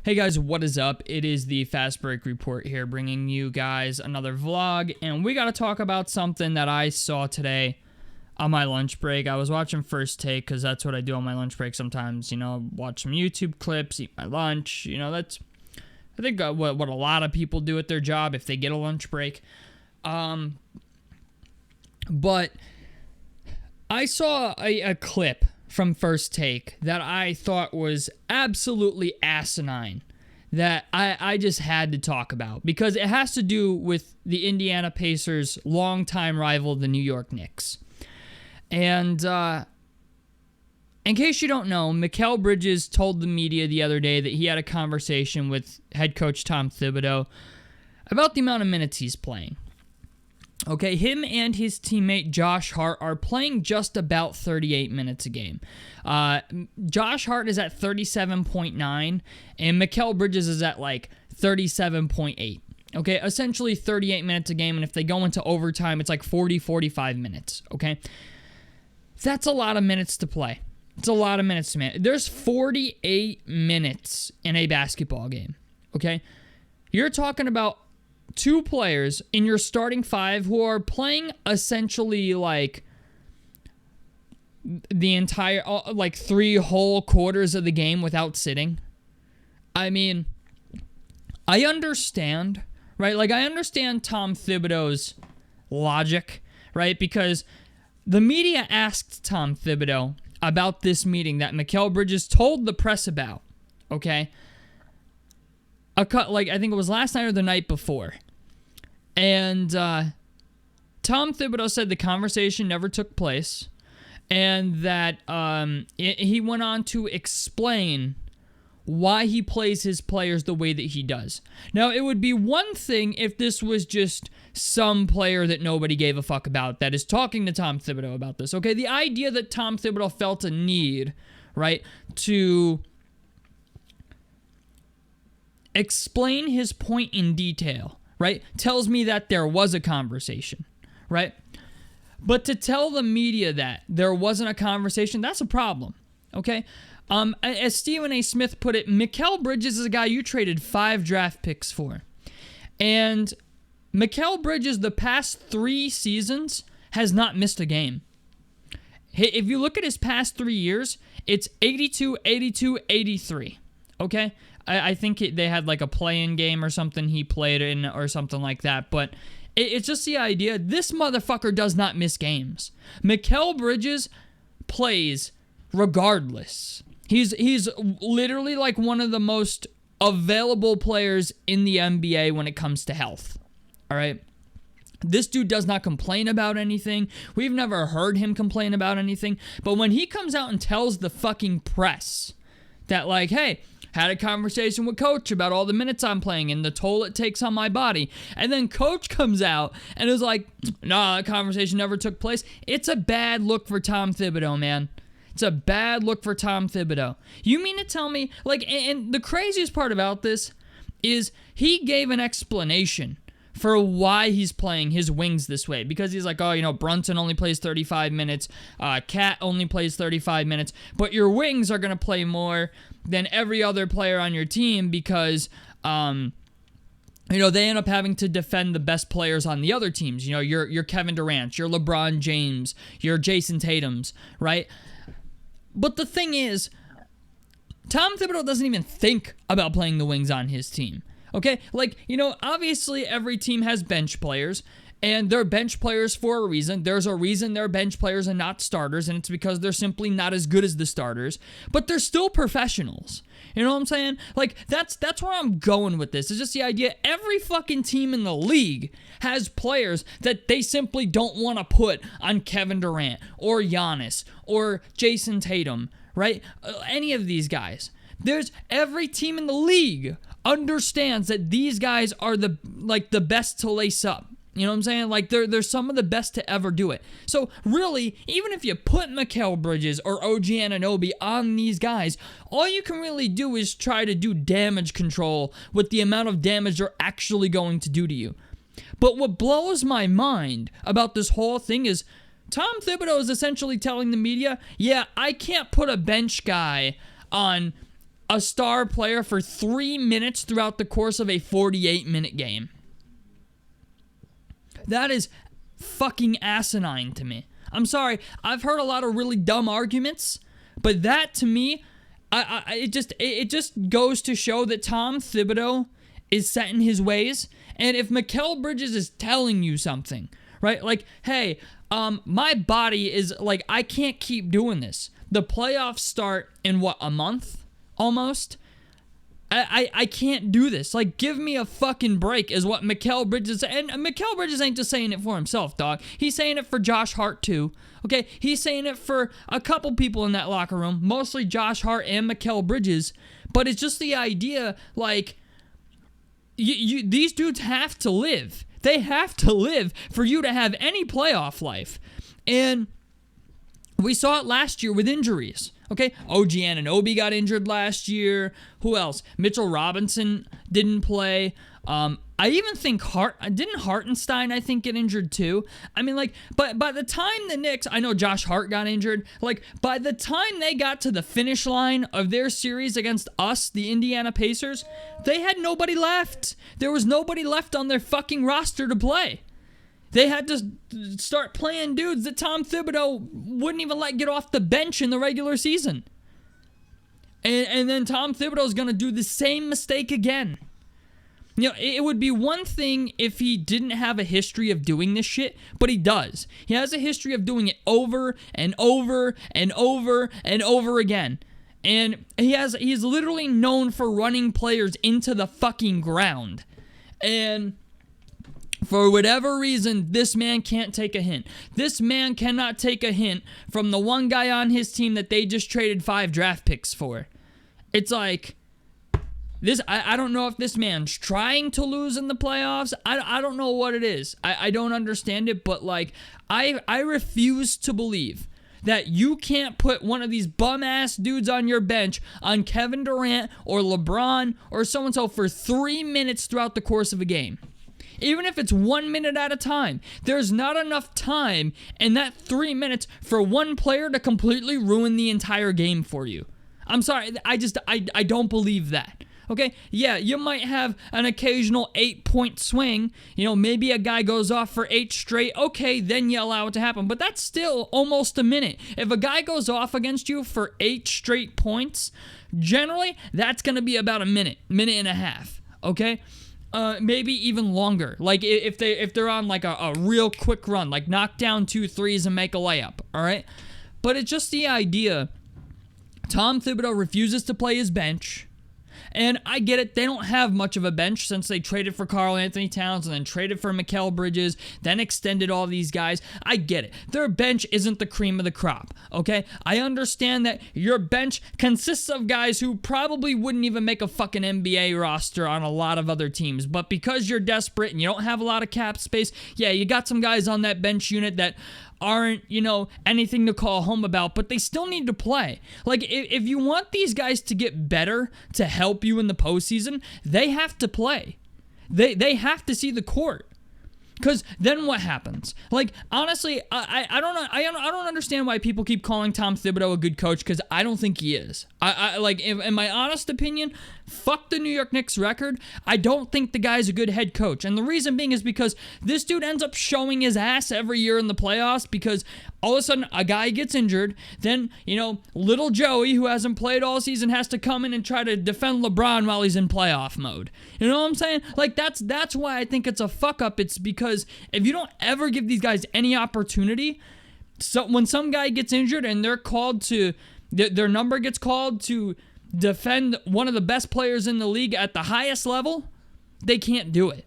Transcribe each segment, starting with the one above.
Hey guys, what is up? It is the Fast Break Report here, bringing you guys another vlog, and we got to talk about something that I saw today on my lunch break. I was watching First Take, because that's what I do on my lunch break sometimes, watch some YouTube clips, eat my lunch, that's, I think, what a lot of people do at their job if they get a lunch break. But I saw a clip from First Take that I thought was absolutely asinine, that I just had to talk about, because it has to do with the Indiana Pacers' longtime rival, the New York Knicks. And in case you don't know, Mikal Bridges told the media the other day that he had a conversation with head coach Tom Thibodeau about the amount of minutes he's playing. Okay, him and his teammate Josh Hart are playing just about 38 minutes a game. Josh Hart is at 37.9, and Mikal Bridges is at like 37.8. Okay, essentially 38 minutes a game, and if they go into overtime, it's like 45 minutes, okay? That's a lot of minutes to play. It's a lot of minutes to man. There's 48 minutes in a basketball game, okay? You're talking about two players in your starting five who are playing essentially like the entire, like 3 whole quarters of the game without sitting. I mean, I understand, right? Like, I understand Tom Thibodeau's logic, right? Because the media asked Tom Thibodeau about this meeting that Mikal Bridges told the press about, okay? I think it was last night or the night before. And Tom Thibodeau said the conversation never took place, and that he went on to explain why he plays his players the way that he does. Now, it would be one thing if this was just some player that nobody gave a fuck about that is talking to Tom Thibodeau about this. Okay, the idea that Tom Thibodeau felt a need, right, to explain his point in detail, right, tells me that there was a conversation, right? But to tell the media that there wasn't a conversation, that's a problem, okay? As Stephen A. Smith put it, Mikal Bridges is a guy you traded 5 draft picks for. And Mikal Bridges, the past 3 seasons, has not missed a game. If you look at his past 3 years, it's 82, 82, 83, okay? I think they had like a play-in game or something he played in or something like that. But it's just the idea, this motherfucker does not miss games. Mikal Bridges plays regardless. He's literally like one of the most available players in the NBA when it comes to health. All right? This dude does not complain about anything. We've never heard him complain about anything. But when he comes out and tells the fucking press that, like, hey, had a conversation with Coach about all the minutes I'm playing and the toll it takes on my body, and then Coach comes out and is like, nah, that conversation never took place. It's a bad look for Tom Thibodeau, man. It's a bad look for Tom Thibodeau. You mean to tell me, like, and the craziest part about this is he gave an explanation for why he's playing his wings this way. Because he's like, oh, Brunson only plays 35 minutes. Cat only plays 35 minutes. But your wings are going to play more than every other player on your team because, they end up having to defend the best players on the other teams. Your Kevin Durant, your LeBron James, your Jason Tatums, right? But the thing is, Tom Thibodeau doesn't even think about playing the wings on his team. Okay, obviously every team has bench players, and they're bench players for a reason. There's a reason they're bench players and not starters, and it's because they're simply not as good as the starters, but they're still professionals. You know what I'm saying? That's where I'm going with this. It's just the idea every fucking team in the league has players that they simply don't want to put on Kevin Durant or Giannis or Jason Tatum, right? Any of these guys. There's every team in the league understands that these guys are the best to lace up. You know what I'm saying? They're some of the best to ever do it. So really, even if you put Mikal Bridges or OG Anunoby on these guys, all you can really do is try to do damage control with the amount of damage they're actually going to do to you. But what blows my mind about this whole thing is Tom Thibodeau is essentially telling the media, yeah, I can't put a bench guy on a star player for 3 minutes throughout the course of a 48-minute game. That is fucking asinine to me. I'm sorry, I've heard a lot of really dumb arguments, but that to me, it just goes to show that Tom Thibodeau is set in his ways. And if Mikal Bridges is telling you something, right? Like, hey, my body is like, I can't keep doing this. The playoffs start in what, a month almost? I can't do this. Like, give me a fucking break is what Mikal Bridges, and Mikal Bridges ain't just saying it for himself, dog. He's saying it for Josh Hart too. Okay, he's saying it for a couple people in that locker room, mostly Josh Hart and Mikal Bridges. But it's just the idea, like, these dudes have to live. They have to live for you to have any playoff life. And we saw it last year with injuries. Okay, OG Anunoby got injured last year. Who else? Mitchell Robinson didn't play. I even think didn't Hartenstein, I think, get injured too? I mean, like, but by the time the Knicks, I know Josh Hart got injured. Like, by the time they got to the finish line of their series against us, the Indiana Pacers, they had nobody left. There was nobody left on their fucking roster to play. They had to start playing dudes that Tom Thibodeau wouldn't even let get off the bench in the regular season. And then Tom Thibodeau's going to do the same mistake again. You know, it would be one thing if he didn't have a history of doing this shit, but he does. He has a history of doing it over and over and over and over again. And he's literally known for running players into the fucking ground. And for whatever reason, this man can't take a hint. This man cannot take a hint from the one guy on his team that they just traded 5 draft picks for. It's like, this. I don't know if this man's trying to lose in the playoffs. I don't know what it is. I don't understand it, but like, I refuse to believe that you can't put one of these bum-ass dudes on your bench on Kevin Durant or LeBron or so-and-so for 3 minutes throughout the course of a game. Even if it's 1 minute at a time, there's not enough time in that 3 minutes for one player to completely ruin the entire game for you. I'm sorry, I don't believe that. Okay, yeah, you might have an occasional 8-point swing. You know, maybe a guy goes off for 8 straight. Okay, then you allow it to happen. But that's still almost a minute. If a guy goes off against you for 8 straight points, generally, that's going to be about a minute and a half. Okay? Maybe even longer. Like if they're on like a real quick run, like knock down 2 threes and make a layup, all right? But it's just the idea. Tom Thibodeau refuses to play his bench. And I get it, they don't have much of a bench since they traded for Karl Anthony Towns and then traded for Mikal Bridges, then extended all these guys. I get it. Their bench isn't the cream of the crop, okay? I understand that your bench consists of guys who probably wouldn't even make a fucking NBA roster on a lot of other teams, but because you're desperate and you don't have a lot of cap space, yeah, you got some guys on that bench unit that aren't, you know, anything to call home about, but they still need to play. Like, if you want these guys to get better to help you in the postseason, they have to play. They have to see the court. Because then what happens? Like, honestly, I don't know. I don't understand why people keep calling Tom Thibodeau a good coach, because I don't think he is. Like, in my honest opinion, fuck the New York Knicks record. I don't think the guy's a good head coach. And the reason being is because this dude ends up showing his ass every year in the playoffs because all of a sudden a guy gets injured. Then, you know, little Joey, who hasn't played all season, has to come in and try to defend LeBron while he's in playoff mode. You know what I'm saying? Like, that's why I think it's a fuck up. It's because if you don't ever give these guys any opportunity, so when some guy gets injured and they're called to, their number gets called to defend one of the best players in the league at the highest level, they can't do it,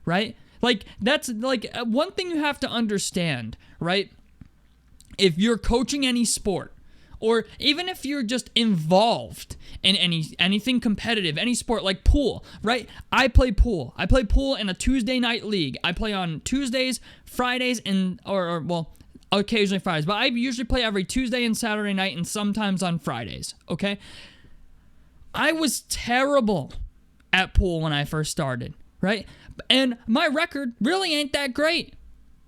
right? Like, that's like one thing you have to understand, right? If you're coaching any sport, or even if you're just involved in anything competitive, any sport like pool, right? I play pool. I play pool in a Tuesday night league. I play on Tuesdays, Fridays, and or occasionally Fridays, but I usually play every Tuesday and Saturday night, and sometimes on Fridays. Okay. I was terrible at pool when I first started, right? And my record really ain't that great,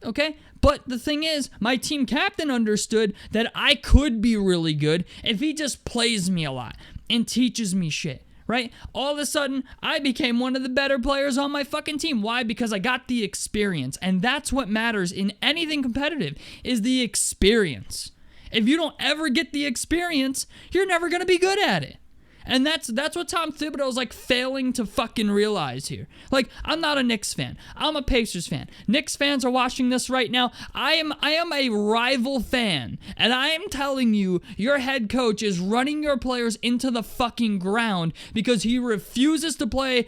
okay? But the thing is, my team captain understood that I could be really good if he just plays me a lot. and teaches me shit, right? All of a sudden, I became one of the better players on my fucking team. Why? Because I got the experience. And that's what matters in anything competitive, is the experience. If you don't ever get the experience, you're never going to be good at it. And that's what Tom Thibodeau is like failing to fucking realize here. Like, I'm not a Knicks fan. I'm a Pacers fan. Knicks fans are watching this right now. I am a rival fan. And I am telling you, your head coach is running your players into the fucking ground because he refuses to play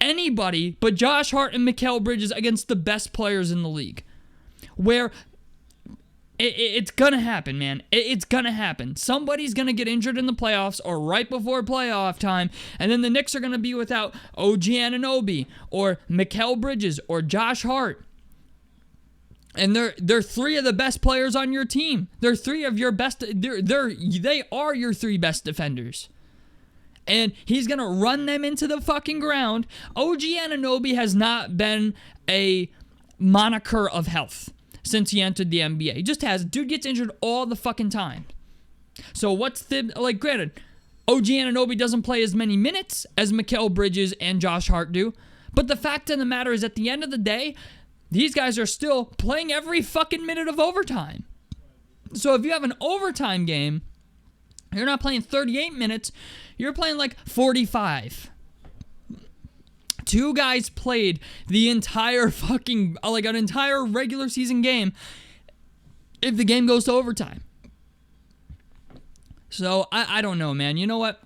anybody but Josh Hart and Mikal Bridges against the best players in the league. Where it's gonna happen, man. It's gonna happen. Somebody's gonna get injured in the playoffs or right before playoff time, and then the Knicks are gonna be without OG Anunoby or Mikal Bridges or Josh Hart. And they're three of the best players on your team. They're three of your best. They are your three best defenders. And he's gonna run them into the fucking ground. OG Anunoby has not been a moniker of health since he entered the NBA. He just has. Dude gets injured all the fucking time. So what's like, granted, OG Anunoby doesn't play as many minutes as Mikal Bridges and Josh Hart do. But the fact of the matter is, at the end of the day, these guys are still playing every fucking minute of overtime. So if you have an overtime game, you're not playing 38 minutes, you're playing like 45. Two guys played the entire fucking, like an entire regular season game if the game goes to overtime. So, I don't know, man. You know what?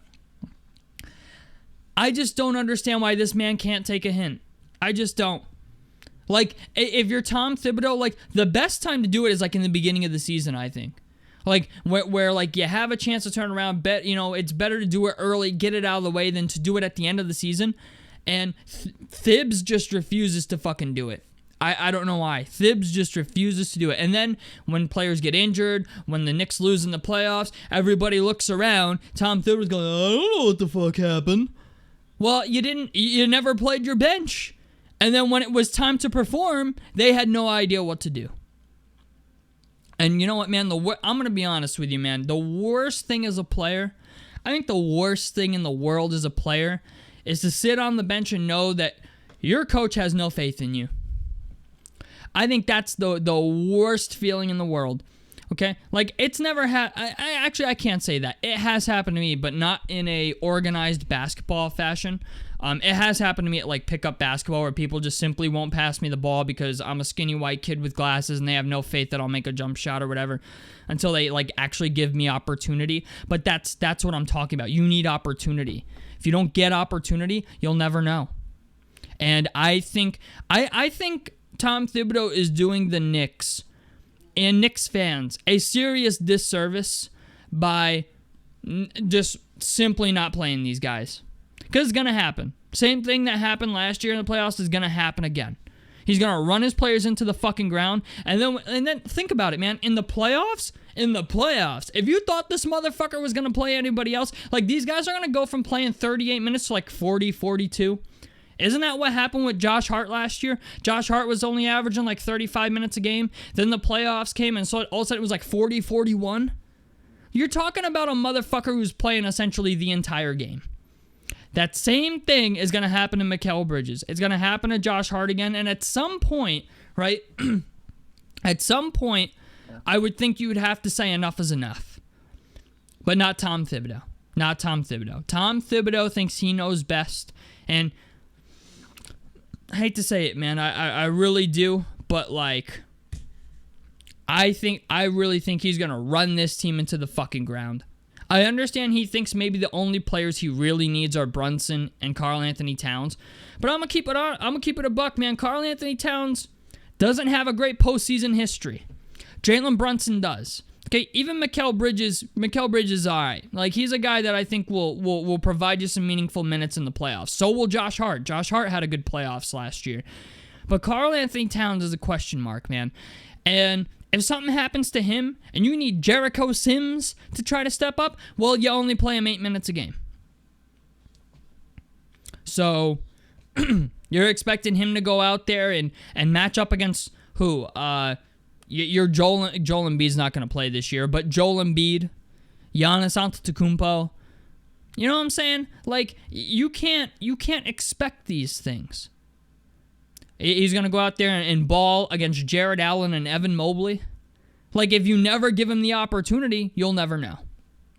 I just don't understand why this man can't take a hint. I just don't. Like, if you're Tom Thibodeau, like, the best time to do it is, like, in the beginning of the season, I think. Like, where like, you have a chance to turn around, it's better to do it early, get it out of the way, than to do it at the end of the season. And Thibs just refuses to fucking do it. I don't know why. Thibs just refuses to do it. And then when players get injured, when the Knicks lose in the playoffs, everybody looks around. Tom Thibodeau's going, I don't know what the fuck happened. Well, you never played your bench. And then when it was time to perform, they had no idea what to do. And you know what, man? I'm going to be honest with you, man. The worst thing as a player, I think the worst thing in the world as a player is to sit on the bench and know that your coach has no faith in you. I think that's the worst feeling in the world. Okay? Like, it's never I can't say that. It has happened to me, but not in a organized basketball fashion. It has happened to me at, like, pickup basketball where people just simply won't pass me the ball because I'm a skinny white kid with glasses and they have no faith that I'll make a jump shot or whatever until they, like, actually give me opportunity. But that's what I'm talking about. You need opportunity. If you don't get opportunity, you'll never know. And I think Tom Thibodeau is doing the Knicks and Knicks fans a serious disservice by just simply not playing these guys. Because it's going to happen. Same thing that happened last year in the playoffs is going to happen again. He's going to run his players into the fucking ground. And then think about it, man. In the playoffs, if you thought this motherfucker was going to play anybody else, like, these guys are going to go from playing 38 minutes to like 40, 42. Isn't that what happened with Josh Hart last year? Josh Hart was only averaging like 35 minutes a game. Then the playoffs came and so all of a sudden it was like 40, 41. You're talking about a motherfucker who's playing essentially the entire game. That same thing is going to happen to Mikal Bridges. It's going to happen to Josh Hart again. And at some point, right, at some point, I would think you would have to say enough is enough. But not Tom Thibodeau. Not Tom Thibodeau. Tom Thibodeau thinks he knows best. And I hate to say it, man. I really do. But, like, I really think he's going to run this team into the fucking ground. I understand he thinks maybe the only players he really needs are Brunson and Karl Anthony Towns. But I'm going to keep it a buck, man. Karl Anthony Towns doesn't have a great postseason history. Jalen Brunson does. Okay, even Mikal Bridges is all right. Like, he's a guy that I think will provide you some meaningful minutes in the playoffs. So will Josh Hart. Josh Hart had a good playoffs last year. But Karl Anthony Towns is a question mark, man. And if something happens to him and you need Jericho Sims to try to step up, well, you only play him 8 minutes a game. So you're expecting him to go out there and match up against who? Your Joel Embiid's not going to play this year, but Joel Embiid, Giannis Antetokounmpo, You know what I'm saying? Like, you can't expect these things. He's going to go out there and ball against Jared Allen and Evan Mobley. Like, if you never give him the opportunity, you'll never know.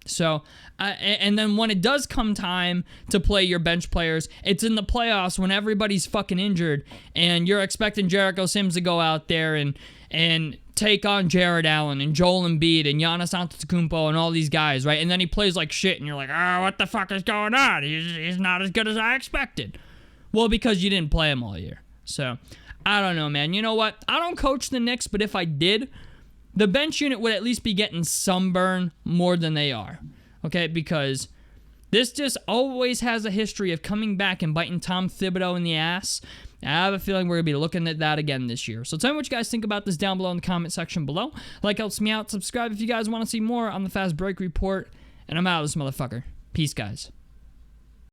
So, and then when it does come time to play your bench players, it's in the playoffs when everybody's fucking injured, and you're expecting Jericho Sims to go out there and take on Jared Allen and Joel Embiid and Giannis Antetokounmpo and all these guys, right? And then he plays like shit, and you're like, what the fuck is going on? He's not as good as I expected. Well, because you didn't play him all year. So, I don't know, man. You know what? I don't coach the Knicks, but if I did, the bench unit would at least be getting some burn more than they are, okay? Because this just always has a history of coming back and biting Tom Thibodeau in the ass. I have a feeling we're going to be looking at that again this year. So tell me what you guys think about this down below in the comment section below. Like helps me out. Subscribe if you guys want to see more on the Fast Break Report. And I'm out of this motherfucker. Peace, guys.